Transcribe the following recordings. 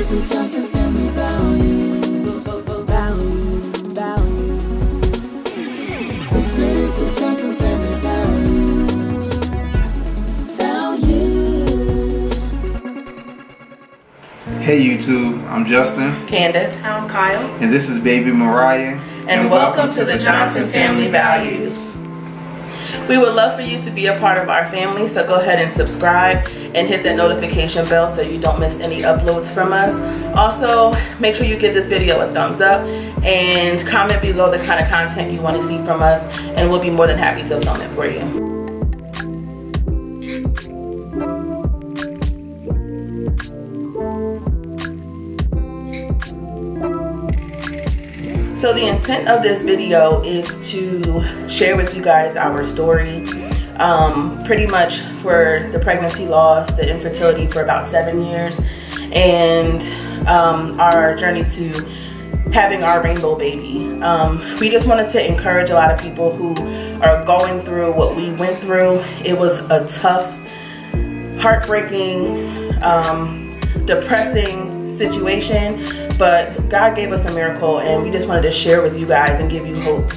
is the Johnson family values. This is the Johnson family values. Hey YouTube, I'm Justin. Candace. I'm Kyle. And this is baby Mariah. And welcome to the Johnson Family Values. We would love for you to be a part of our family, so go ahead and subscribe and hit that notification bell so you don't miss any uploads from us. Also, make sure you give this video a thumbs up and comment below the kind of content you want to see from us, and we'll be more than happy to film it for you. So the intent of this video is to share with you guys our story, pretty much for the pregnancy loss, the infertility for about 7 years, and our journey to having our rainbow baby. We just wanted to encourage a lot of people who are going through what we went through. It was a tough, heartbreaking, depressing situation, but God gave us a miracle, and we just wanted to share with you guys and give you hope.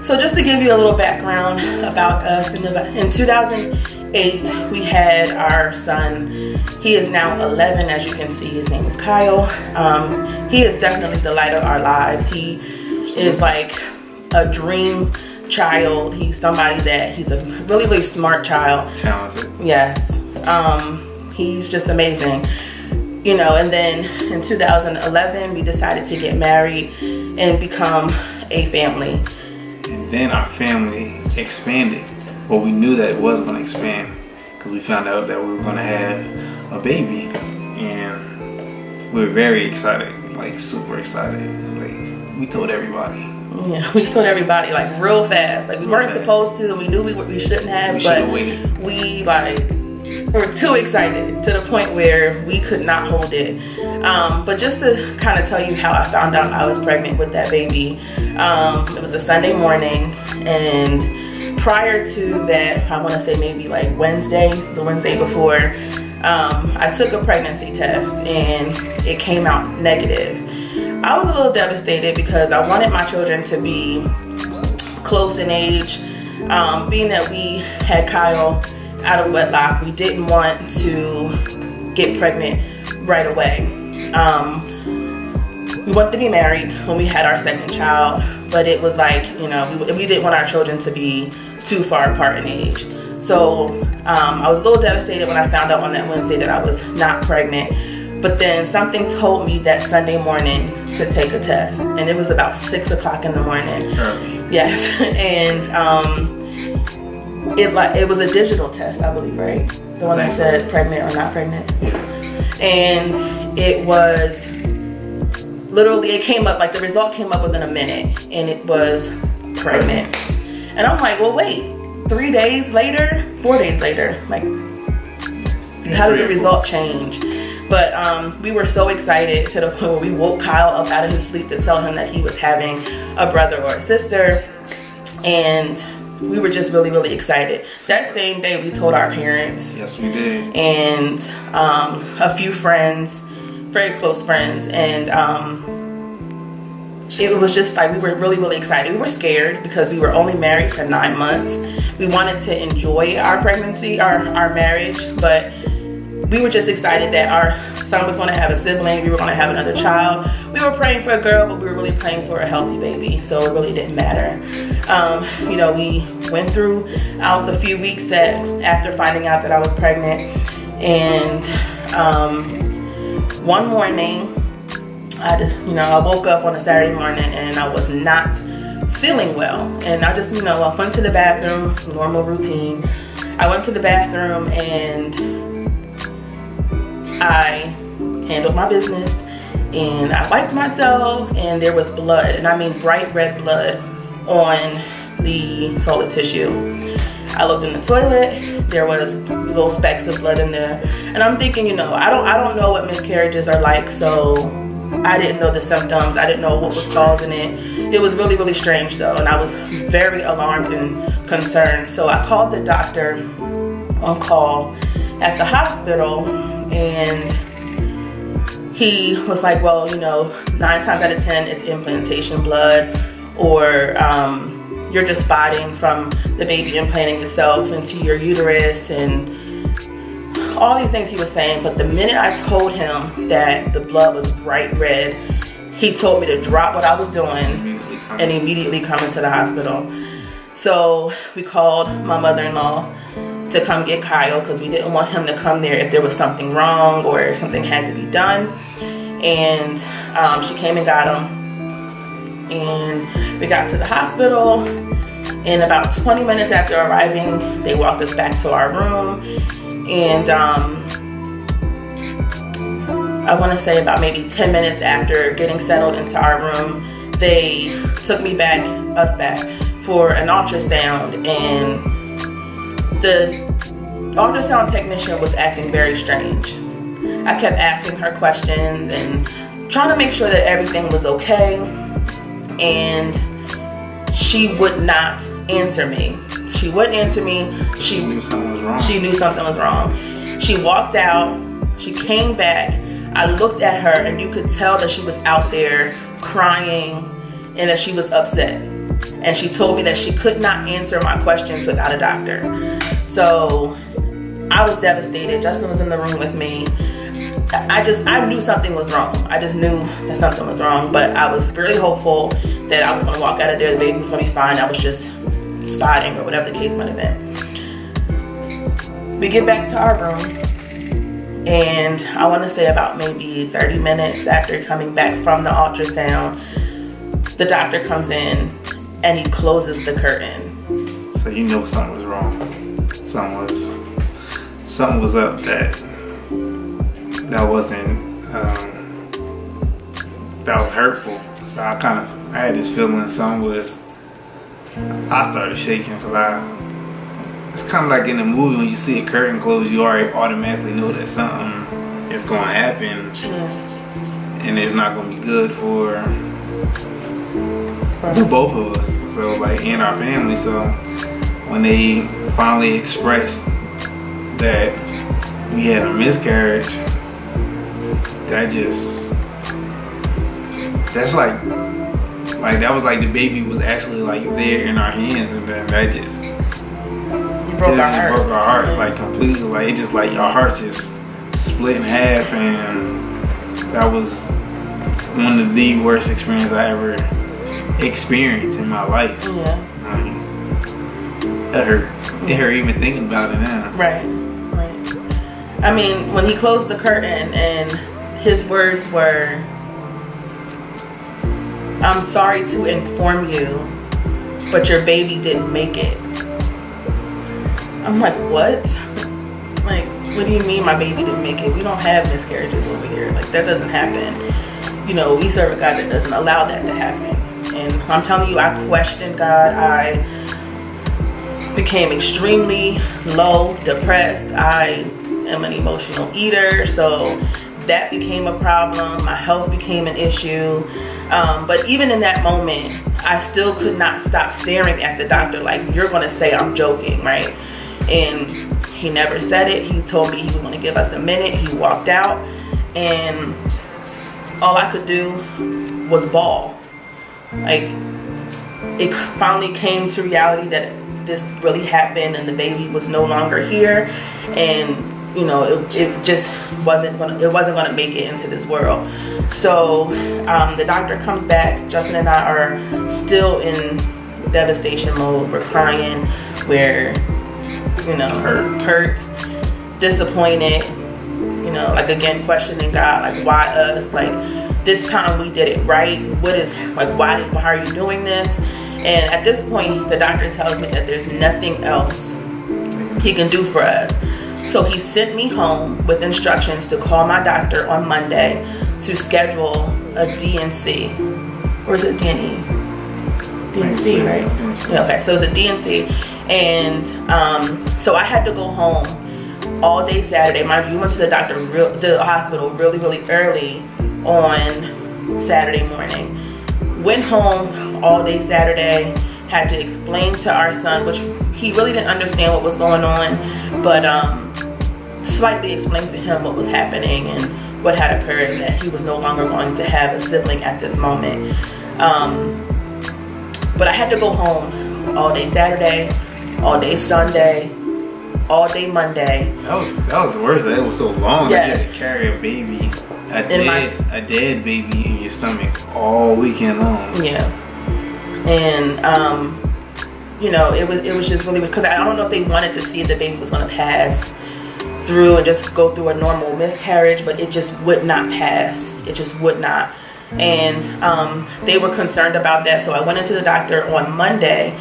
So just to give you a little background about us, in 2008 we had our son. He is now 11, as you can see. His name is Kyle. He is definitely the light of our lives. He is like a dream child. He's somebody that, he's a really, really smart child. Talented. Yes. He's just amazing. You know, and then in 2011, we decided to get married and become a family. And then our family expanded. Well, we knew that it was going to expand because we found out that we were going to have a baby. And we were very excited, like super excited. Like, we told everybody. Yeah, we told everybody like real fast. Like we weren't supposed to, and we knew we shouldn't have, but we like, we're too excited to the point where we could not hold it. But just to kind of tell you how I found out I was pregnant with that baby, it was a Sunday morning, and prior to that, I want to say maybe like the Wednesday before, I took a pregnancy test and it came out negative. I was a little devastated because I wanted my children to be close in age. Being that we had Kyle out of wedlock, we didn't want to get pregnant right away. We wanted to be married when we had our second child, but it was like, you know, we didn't want our children to be too far apart in age. So I was a little devastated when I found out on that Wednesday that I was not pregnant. But then something told me that Sunday morning to take a test, and it was about 6 o'clock in the morning. Yes, and it was a digital test, I believe, right? The one that said pregnant or not pregnant. And it was literally, it came up, like the result came up within a minute, and it was pregnant. And I'm like, well, wait, 4 days later, like, how did the result change? But we were so excited to the point where we woke Kyle up out of his sleep to tell him that he was having a brother or a sister. And we were just really, really excited. That same day we told our parents. Yes, we did. And a few friends, very close friends. And it was just like, we were really, really excited. We were scared because we were only married for 9 months. We wanted to enjoy our pregnancy, our marriage, but we were just excited that our son was going to have a sibling. We were going to have another child. We were praying for a girl, but we were really praying for a healthy baby, so it really didn't matter. You know, we went throughout the few weeks after finding out that I was pregnant, and one morning, I woke up on a Saturday morning and I was not feeling well, and I just, I went to the bathroom, normal routine. I went to the bathroom and I handled my business, and I wiped myself, and there was blood, and I mean bright red blood on the toilet tissue. I looked in the toilet, there was little specks of blood in there, and I'm thinking, I don't know what miscarriages are like, so I didn't know the symptoms, I didn't know what was causing it. It was really, really strange though, and I was very alarmed and concerned. So I called the doctor on call at the hospital, and he was like, well, you know, 9 times out of 10, it's implantation blood, or you're just spotting from the baby implanting itself into your uterus, and all these things he was saying. But the minute I told him that the blood was bright red, he told me to drop what I was doing and immediately come into the hospital. So we called my mother-in-law to come get Kyle, because we didn't want him to come there if there was something wrong or if something had to be done. And she came and got him, and we got to the hospital. And about 20 minutes after arriving, they walked us back to our room. And I want to say about maybe 10 minutes after getting settled into our room, they took us back for an ultrasound. And the ultrasound technician was acting very strange. I kept asking her questions and trying to make sure that everything was okay, and she would not answer me. She wouldn't answer me. She knew something was wrong. She knew something was wrong. She walked out. She came back. I looked at her, and you could tell that she was out there crying and that she was upset. And she told me that she could not answer my questions without a doctor. So I was devastated. Justin was in the room with me. I knew something was wrong. I just knew that something was wrong. But I was really hopeful that I was going to walk out of there, the baby was going to be fine. I was just spotting, or whatever the case might have been. We get back to our room, and I want to say about maybe 30 minutes after coming back from the ultrasound, the doctor comes in and he closes the curtain. So you know something was wrong. Something was up that wasn't that was hurtful. So I had this feeling I started shaking, because it's kind of like in a movie when you see a curtain close, you already automatically know that something is going to happen, and it's not going to be good for the both of us. So like in our family. So when they finally expressed that we had a miscarriage, that was like the baby was actually like there in our hands, and then that just broke our hearts like completely. Like it just like our hearts just split in half, and that was one of the worst experiences I ever experienced in my life. Yeah. That hurt. It hurt even thinking about it now. Right. I mean, when he closed the curtain and his words were, "I'm sorry to inform you, but your baby didn't make it." I'm like, what? Like, what do you mean my baby didn't make it? We don't have miscarriages over here. Like, that doesn't happen. You know, we serve a God that doesn't allow that to happen. And I'm telling you, I questioned God. I became extremely low, depressed. I am an emotional eater, so that became a problem. My health became an issue. But even in that moment, I still could not stop staring at the doctor like, you're gonna say I'm joking, right? And he never said it. He told me he was gonna give us a minute. He walked out, and all I could do was bawl. Like, it finally came to reality that this really happened, and the baby was no longer here, and you know, it just wasn't gonna make it into this world. So the doctor comes back. Justin and I are still in devastation mode. We're crying. We're, you know, hurt, disappointed. You know, like again, questioning God, like why us? Like this time we did it right. What is, like, why are you doing this? And at this point, the doctor tells me that there's nothing else he can do for us. So he sent me home with instructions to call my doctor on Monday to schedule a DNC. Or is it DNE? DNC, right? Yeah, okay, so it's a DNC. And so I had to go home all day Saturday. Mind you, we went to the hospital really, really early on Saturday morning. Went home all day Saturday. Had to explain to our son, which he really didn't understand what was going on, but slightly explained to him what was happening and what had occurred and that he was no longer going to have a sibling at this moment. But I had to go home all day Saturday, all day Sunday, all day Monday. That was the worst. It was so long. Yes. You had to carry a baby, a dead baby in your stomach all weekend long. Yeah. And you know, it was just really, because I don't know if they wanted to see if the baby was going to pass through and just go through a normal miscarriage, but it just would not pass. It just would not. And they were concerned about that, so I went into the doctor on Monday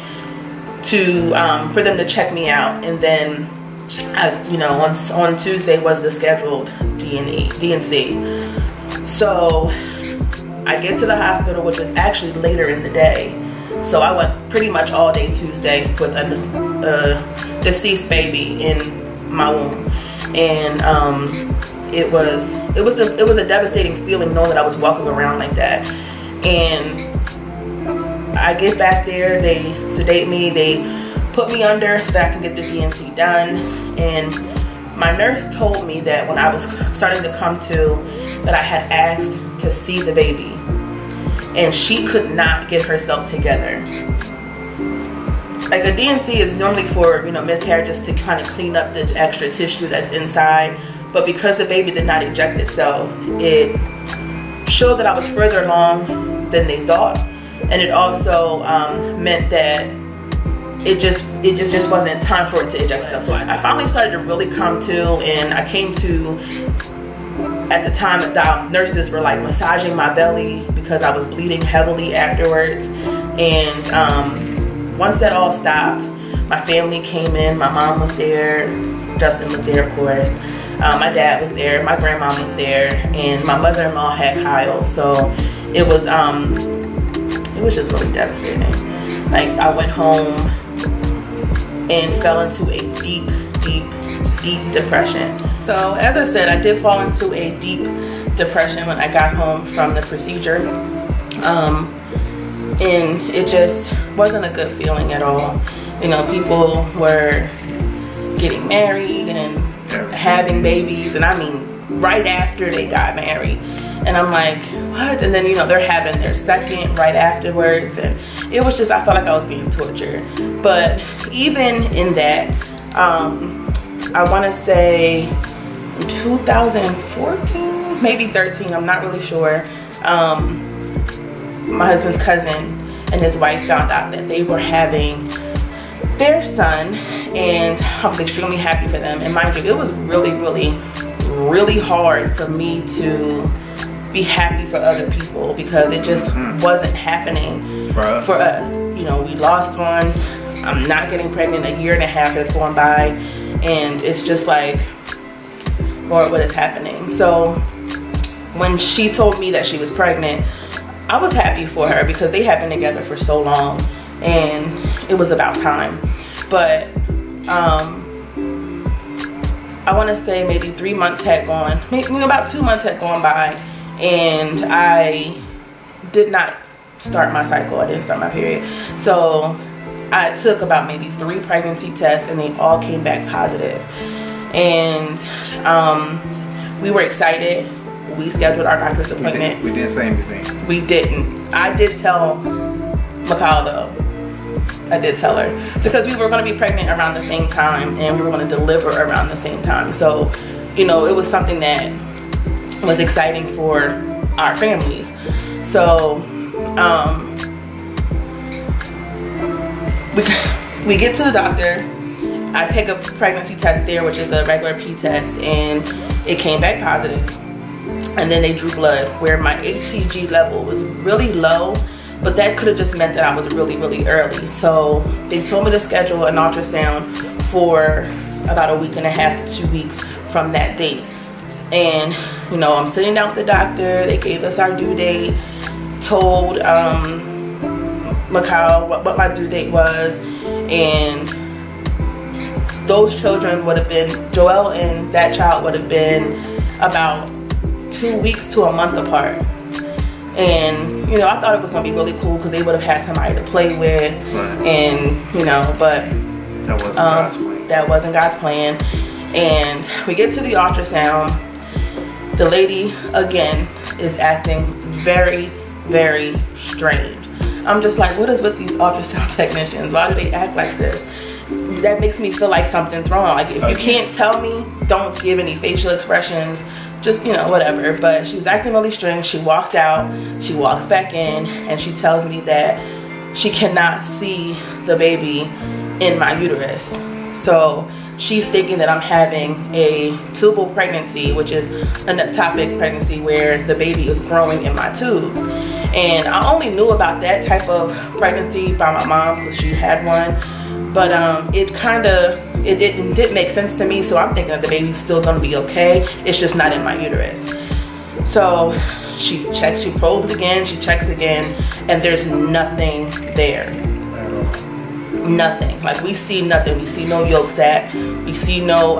to for them to check me out, and then you know, on Tuesday was the scheduled D&C. So I get to the hospital, which was actually later in the day. So I went pretty much all day Tuesday with a deceased baby in my womb, and it was a devastating feeling knowing that I was walking around like that. And I get back there, they sedate me, they put me under so that I can get the D&C done. And my nurse told me that when I was starting to come to, that I had asked to see the baby, and she could not get herself together. Like, a D&C is normally for, you know, miscarriages to kind of clean up the extra tissue that's inside, but because the baby did not eject itself, it showed that I was further along than they thought, and it also meant that it just wasn't time for it to eject itself. So I finally started to really come to, and I came to at the time that the nurses were like massaging my belly because I was bleeding heavily afterwards. And once that all stopped, my family came in. My mom was there, Justin was there, of course. My dad was there, my grandma was there, and my mother-in-law had Kyle. So it was just really devastating. Like, I went home and fell into a deep depression. So as I said, I did fall into a deep depression when I got home from the procedure. And it just wasn't a good feeling at all. You know, people were getting married and having babies, and I mean right after they got married. And I'm like, what? And then, you know, they're having their second right afterwards, and it was just, I felt like I was being tortured. But even in that, I want to say in 2014, maybe 13, I'm not really sure, my husband's cousin and his wife found out that they were having their son, and I was extremely happy for them. And mind you, it was really hard for me to be happy for other people because it just wasn't happening for us. You know, we lost one. I'm not getting pregnant. A year and a half has gone by, and it's just like, Lord, what is happening? So when she told me that she was pregnant, I was happy for her because they had been together for so long, and it was about time. But I want to say maybe 3 months had gone, maybe about 2 months had gone by, and I did not start my cycle. I didn't start my period. So I took about maybe 3 pregnancy tests, and they all came back positive. And we were excited. We scheduled our doctor's appointment. We didn't say anything. We didn't. I did tell Mikal though. I did tell her, because we were going to be pregnant around the same time, and we were going to deliver around the same time. So, you know, it was something that was exciting for our families. So we get to the doctor. I take a pregnancy test there, which is a regular P test, and it came back positive. And then they drew blood where my HCG level was really low, but that could have just meant that I was really early. So they told me to schedule an ultrasound for about a week and a half to 2 weeks from that date. And, you know, I'm sitting down with the doctor. They gave us our due date, told Mikal what my due date was, and those children would have been, Joel and that child would have been about 2 weeks to a month apart. And, you know, I thought it was going to be really cool because they would have had somebody to play with. Right. And, you know, but that wasn't God's plan. That wasn't God's plan. And we get to the ultrasound, The lady, again, is acting very, very strange. I'm just like, what is with these ultrasound technicians? Why do they act like this? That makes me feel like something's wrong. Like, if you can't tell me, don't give any facial expressions. Just, you know, whatever. But she was acting really strange. She walked out. She walks back in, and she tells me that she cannot see the baby in my uterus. So she's thinking that I'm having a tubal pregnancy, which is an ectopic pregnancy where the baby is growing in my tubes. And I only knew about that type of pregnancy by my mom because she had one. But it didn't make sense to me, so I'm thinking that the baby's still gonna be okay. It's just not in my uterus. So she checks, she probes again, she checks again, and there's nothing there. Nothing. Like, we see nothing. We see no yolk sac. We see no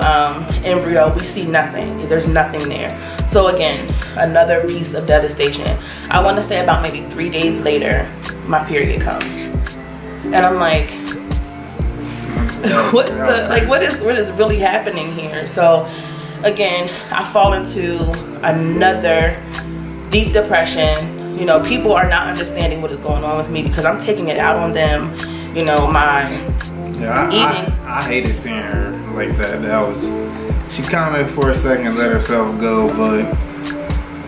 embryo. We see nothing. There's nothing there. So again, another piece of devastation. I want to say about maybe 3 days later, my period comes, and I'm like, what is really happening here? So again, I fall into another deep depression. You know, people are not understanding what is going on with me because I'm taking it out on them. You know, my eating. I hated seeing her like that. She kind of for a second let herself go, but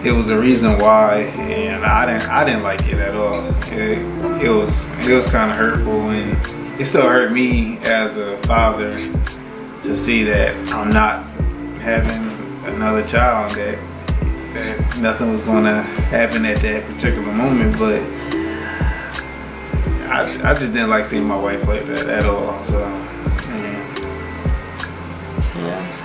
it was a reason why, and I didn't like it at all. It was kind of hurtful, and it still hurt me as a father to see that I'm not having another child, that nothing was gonna happen at that particular moment. But I just didn't like seeing my wife like that at all. So yeah.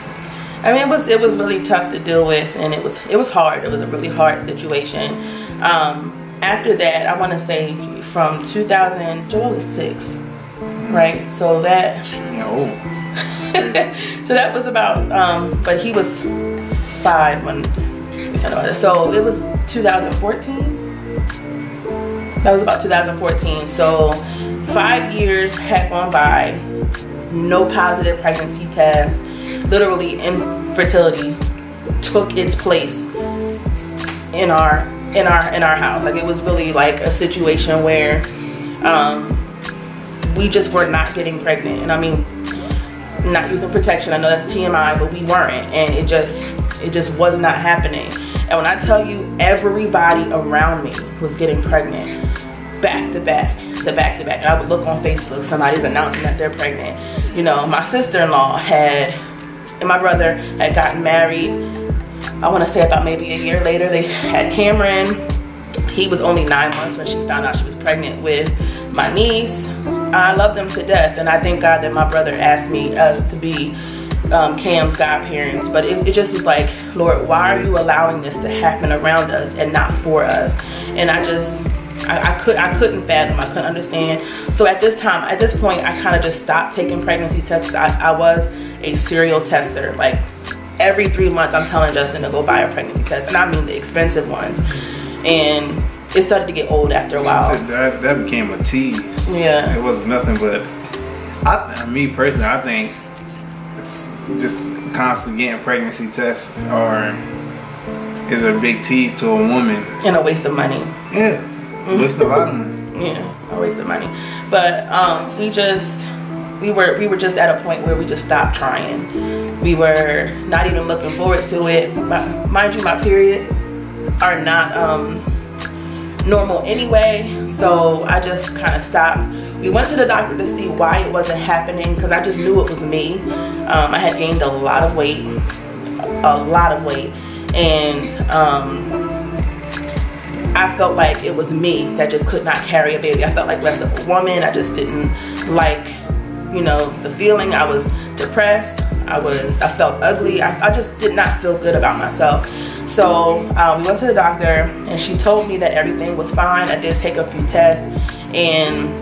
I mean, it was really tough to deal with, and it was hard. It was a really hard situation. After that, I want to say from 2000, Joel was 6, right? So that so that was about but he was 5 when we found out. So it was 2014. That was about 2014. So 5 years had gone by, no positive pregnancy tests. Literally, infertility took its place in our house. Like, it was really like a situation where we just were not getting pregnant. And I mean, not using protection, I know that's TMI, but we weren't, and it just was not happening. And when I tell you, everybody around me was getting pregnant, back to back to back to back. And I would look on Facebook, somebody's announcing that they're pregnant. You know, my sister-in-law and my brother had gotten married. I want to say about maybe a year later, they had Cameron. He was only 9 months when she found out she was pregnant with my niece. I love them to death, and I thank God that my brother asked us to be Cam's godparents. But it just was like, Lord, why are you allowing this to happen around us and not for us? And I couldn't fathom, I couldn't understand. So at this point, I kind of just stopped taking pregnancy tests. I was a serial tester. Like, every 3 months, I'm telling Justin to go buy a pregnancy test, and I mean the expensive ones. And it started to get old after a while. That became a tease. Yeah. It was nothing but, me personally, I think it's just constant getting pregnancy tests is a big tease to a woman. And a waste of money. Yeah. Waste a lot of money. Yeah, a waste of money. But we were just at a point where we just stopped trying. We were not even looking forward to it. Mind you, my periods are not normal anyway, so I just kind of stopped. We went to the doctor to see why it wasn't happening, because I just knew it was me. I had gained a lot of weight, and I felt like it was me that just could not carry a baby. I felt like less of a woman. I just didn't like, you know, the feeling. I was depressed. I felt ugly. I just did not feel good about myself. So we went to the doctor, and she told me that everything was fine. I did take a few tests, and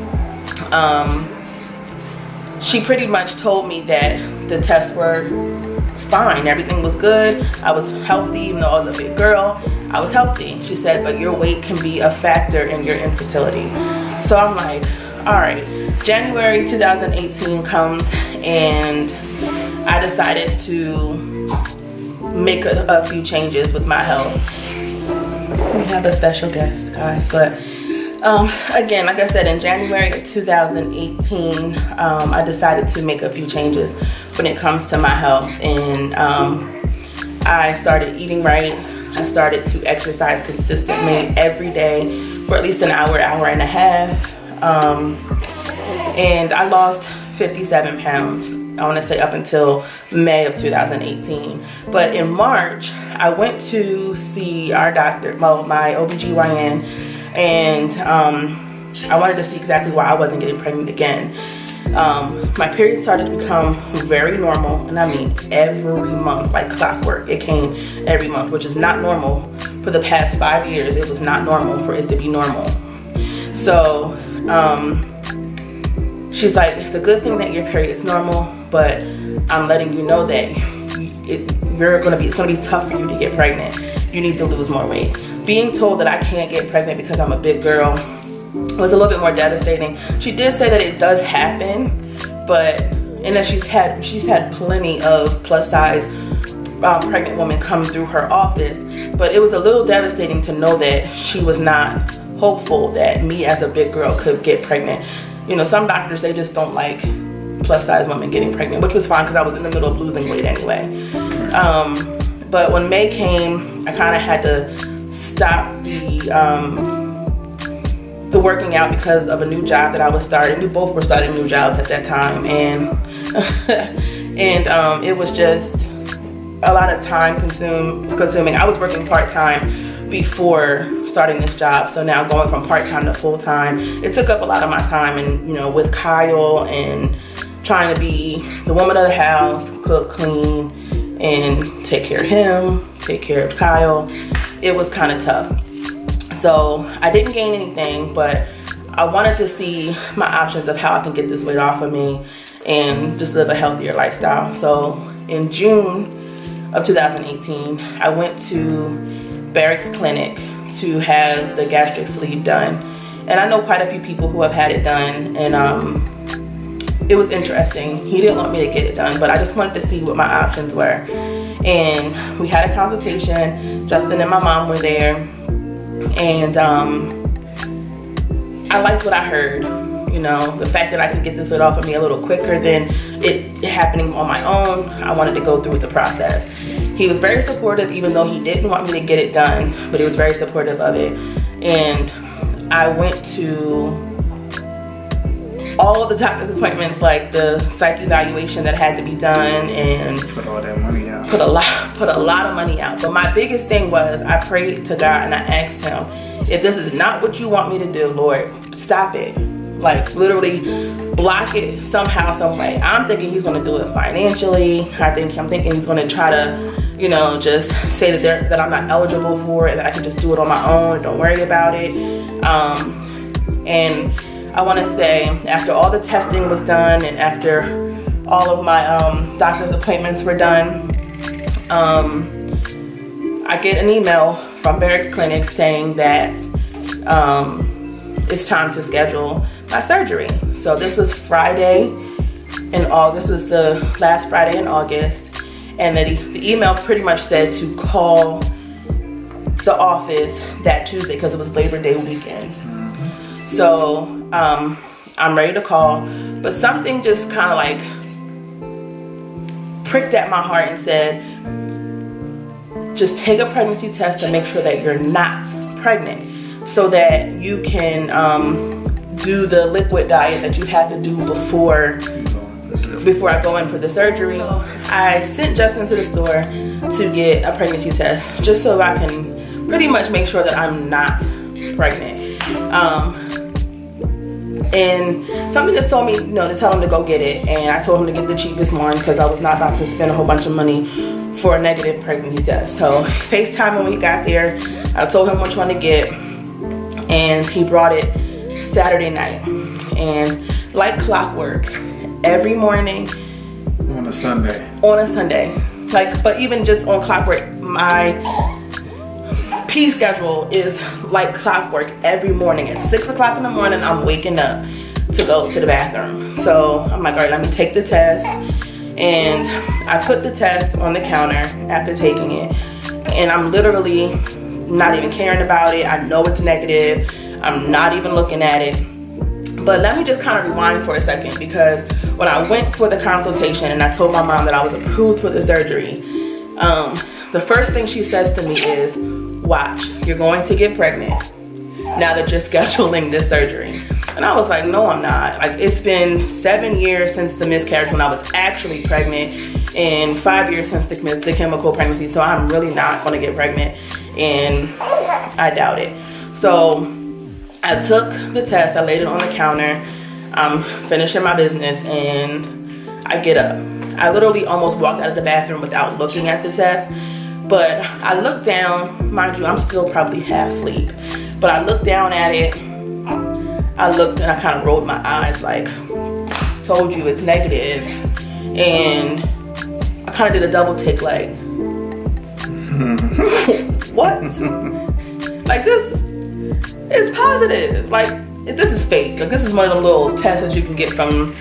she pretty much told me that the tests were fine. Everything was good. I was healthy, even though I was a big girl. I was healthy. She said, but your weight can be a factor in your infertility. So I'm like, all right. January 2018 comes, and I decided to make a few changes with my health. We have a special guest, guys, but again, like I said, in January of 2018, I decided to make a few changes when it comes to my health, and I started eating right. I started to exercise consistently every day for at least an hour, hour and a half, and I lost 57 pounds. I want to say up until May of 2018. But in March, I went to see our doctor, well, my OBGYN, and I wanted to see exactly why I wasn't getting pregnant again. My period started to become very normal, and I mean every month, like clockwork. It came every month, which is not normal. For the past 5 years, it was not normal for it to be normal. So she's like, it's a good thing that your period is normal, but I'm letting you know that it's gonna be tough for you to get pregnant. You need to lose more weight. Being told that I can't get pregnant because I'm a big girl was a little bit more devastating. She did say that it does happen, and that she's had plenty of plus size pregnant women come through her office, but it was a little devastating to know that she was not hopeful that me as a big girl could get pregnant. You know, some doctors, they just don't like plus size women getting pregnant, which was fine because I was in the middle of losing weight anyway. But when May came, I kind of had to stop the working out because of a new job that I was starting. We both were starting new jobs at that time, and it was just a lot of time consuming. I was working part-time before starting this job, so now going from part-time to full-time, it took up a lot of my time. And you know, with Kyle and trying to be the woman of the house, cook, clean, and take care of him, take care of Kyle, it was kind of tough. So I didn't gain anything, but I wanted to see my options of how I can get this weight off of me and just live a healthier lifestyle. So in June of 2018, I went to Barrick's clinic to have the gastric sleeve done. And I know quite a few people who have had it done, and it was interesting. He didn't want me to get it done, but I just wanted to see what my options were. And we had a consultation. Justin and my mom were there, and I liked what I heard. You know, the fact that I could get this weight off of me a little quicker than it happening on my own, I wanted to go through with the process. He was very supportive, even though he didn't want me to get it done, but he was very supportive of it. And I went to all of the doctor's appointments, like the psych evaluation that had to be done, and put all that money out. Put a lot of money out. But my biggest thing was, I prayed to God and I asked him, if this is not what you want me to do, Lord, stop it. Like, literally block it somehow, some way. I'm thinking he's gonna do it financially. I'm thinking he's gonna try to, you know, just say that I'm not eligible for it, that I can just do it on my own, don't worry about it. And I wanna say, after all the testing was done and after all of my doctor's appointments were done, I get an email from Barrick's clinic saying that it's time to schedule my surgery. So this was Friday in August. This was the last Friday in August, and the email pretty much said to call the office that Tuesday because it was Labor Day weekend. So I'm ready to call, but something just kind of like pricked at my heart and said, just take a pregnancy test to make sure that you're not pregnant, so that you can do the liquid diet that you have to do before I go in for the surgery. I sent Justin to the store to get a pregnancy test, just so I can pretty much make sure that I'm not pregnant. And something just told me, you know, to tell him to go get it. And I told him to get the cheapest one because I was not about to spend a whole bunch of money for a negative pregnancy test. So FaceTime when he got there, I told him which one to get, and he brought it Saturday night. And like clockwork, every morning on a Sunday, like, but even just on clockwork, my pee schedule is like clockwork. Every morning at 6 o'clock in the morning, I'm waking up to go to the bathroom. So I'm like, all right, let me take the test. And I put the test on the counter after taking it, and I'm literally not even caring about it. I know it's negative. I'm not even looking at it. But let me just kind of rewind for a second, because when I went for the consultation and I told my mom that I was approved for the surgery, the first thing she says to me is, watch, you're going to get pregnant now that you're scheduling this surgery. And I was like, no, I'm not. Like, it's been 7 years since the miscarriage when I was actually pregnant, and 5 years since the chemical pregnancy, so I'm really not gonna get pregnant, and I doubt it. So I took the test, I laid it on the counter, I'm finishing my business, and I get up. I literally almost walked out of the bathroom without looking at the test, but I looked down, mind you, I'm still probably half asleep, but I looked down at it, I looked and I kind of rolled my eyes like, told you it's negative, and I kind of did a double take like, what? Like, this is positive. Like, this is fake. Like, this is one of them little tests that you can get from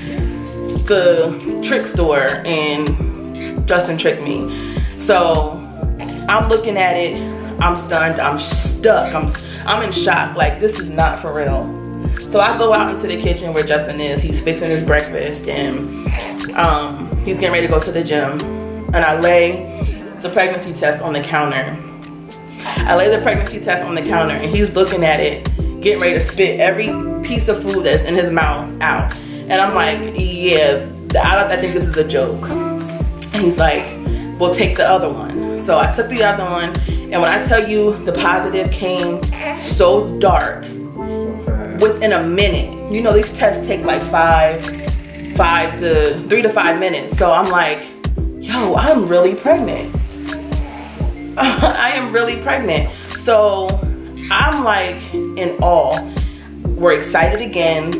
the trick store, and Justin tricked me. So I'm looking at it, I'm stunned, I'm stuck, I'm in shock, like, this is not for real. So I go out into the kitchen where Justin is, he's fixing his breakfast, and he's getting ready to go to the gym, and I lay the pregnancy test on the counter. I lay the pregnancy test on the counter, and he's looking at it, getting ready to spit every piece of food that's in his mouth out. And I'm like, yeah, I think this is a joke. And he's like, well, take the other one. So I took the other one, and when I tell you the positive came so dark, within a minute. You know, these tests take like 3 to 5 minutes. So I'm like, yo, I'm really pregnant. I am really pregnant. So I'm like in awe. We're excited again,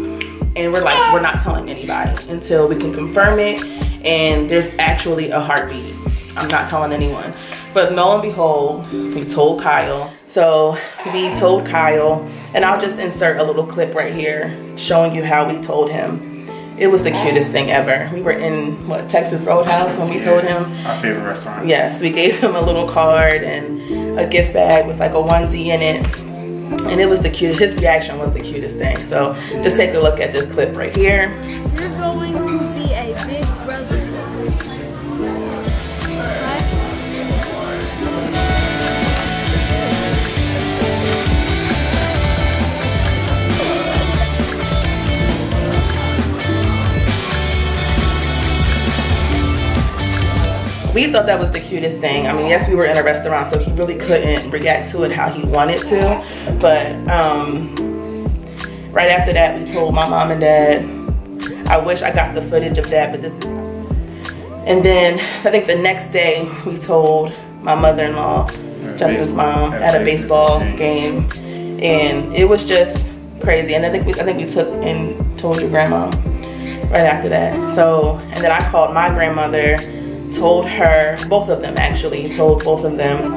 and we're like, we're not telling anybody until we can confirm it and there's actually a heartbeat. I'm not telling anyone. But lo and behold, we told Kyle. So we told Kyle, and I'll just insert a little clip right here showing you how we told him. It was the cutest thing ever. We were in, what, Texas Roadhouse when we told him. Our favorite restaurant. Yes, we gave him a little card and a gift bag with like a onesie in it. And it was the cutest, his reaction was the cutest thing. So just take a look at this clip right here. You're going to be a big brother. We thought that was the cutest thing. I mean, yes, we were in a restaurant, so he really couldn't react to it how he wanted to. But right after that, we told my mom and dad. I wish I got the footage of that, but this is... And then I think the next day, we told my mother-in-law, Justin's mom, at a baseball game. And it was just crazy. And I think we took and told your grandma right after that. So, and then I called my grandmother, told her, both of them actually, told both of them.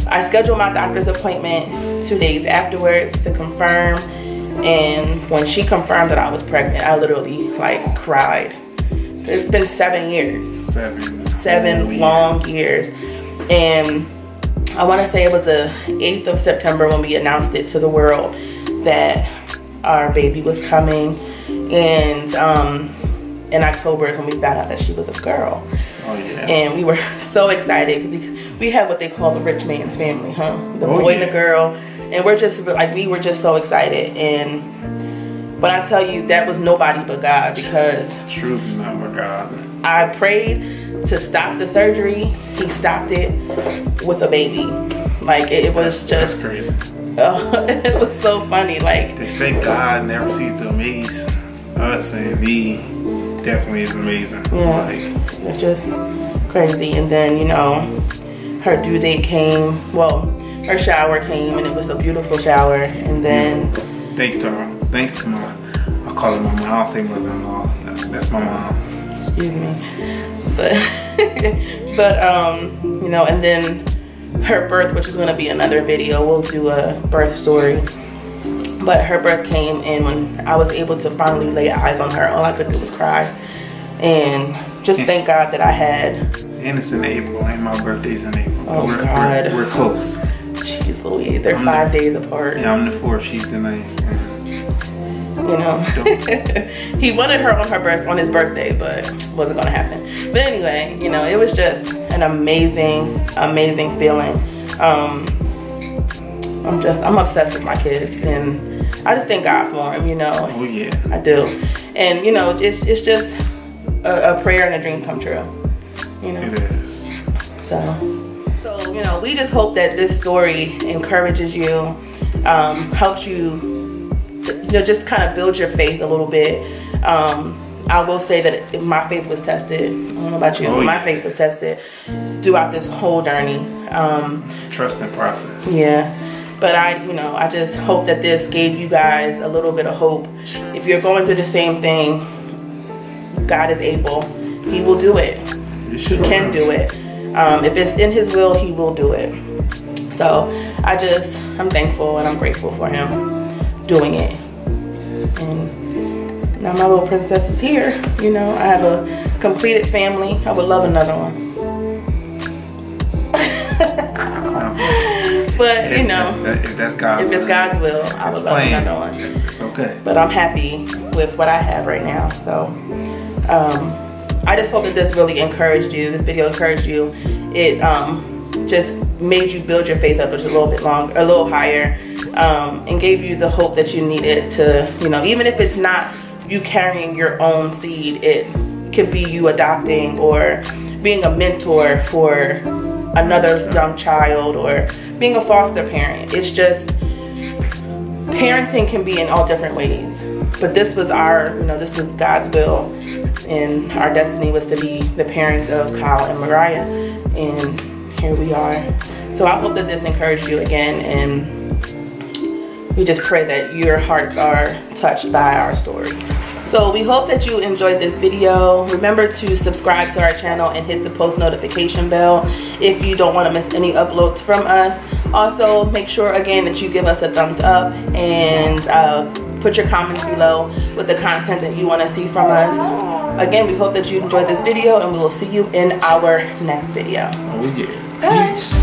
I scheduled my doctor's appointment 2 days afterwards to confirm, and when she confirmed that I was pregnant, I literally like cried. It's been 7 years. Seven long years. And I want to say it was the 8th of September when we announced it to the world that our baby was coming, and in October is when we found out that she was a girl. Oh yeah. And we were so excited because we have what they call the rich man's family, huh? The boy and the girl. And we're just like, we were just so excited. And when I tell you, that was nobody but God, because truth is not but God. I prayed to stop the surgery. He stopped it with a baby. Like it was just crazy. It was so funny. Like, they say God never ceases to amaze us, and He definitely is amazing. Yeah, like, it's just crazy. And then, you know, her due date came. Well, her shower came, and it was a beautiful shower. And then thanks to my, I'll call her my mom. I'll say mother-in-law. That's my mom. Excuse me. But you know, and then her birth, which is going to be another video. We'll do a birth story. But her birth came, and when I was able to finally lay eyes on her, all I could do was cry. And just thank God that I had. And it's in April, and my birthday's in April. Oh, God. We're close. Jeez Louise, they're 5 days apart. Yeah, I'm the 4th, she's the 9th. You know, he wanted her on his birthday, but wasn't gonna happen. But anyway, you know, it was just an amazing feeling. I'm obsessed with my kids, and I just thank God for them, you know. Oh yeah, I do. And you know, it's just a prayer and a dream come true, you know. it is. So you know, we just hope that this story encourages you, helps you, you know, just kind of build your faith a little bit. I will say that my faith was tested. I don't know about you, but my faith was tested throughout this whole journey. Trust and process. Yeah. But I just hope that this gave you guys a little bit of hope. If you're going through the same thing, God is able. He will do it. He can do it. If it's in His will, He will do it. So I'm thankful and I'm grateful for Him doing it. And now my little princess is here. You know, I have a completed family. I would love another one. But you know, if that's God's will, I would love another one. It's okay. But I'm happy with what I have right now. So I just hope that this really encouraged you. This video encouraged you. It just made you build your faith up just a little bit longer, a little higher, and gave you the hope that you needed to, you know, even if it's not you carrying your own seed, it could be you adopting or being a mentor for another young child or being a foster parent. It's just, parenting can be in all different ways. But this was this was God's will, and our destiny was to be the parents of Kyle and Mariah, and here we are. So I hope that this encouraged you again, and we just pray that your hearts are touched by our story. So we hope that you enjoyed this video. Remember to subscribe to our channel and hit the post notification bell if you don't want to miss any uploads from us. Also, make sure again that you give us a thumbs up and put your comments below with the content that you want to see from us. Again, we hope that you enjoyed this video, and we will see you in our next video. Oh yeah. Peace.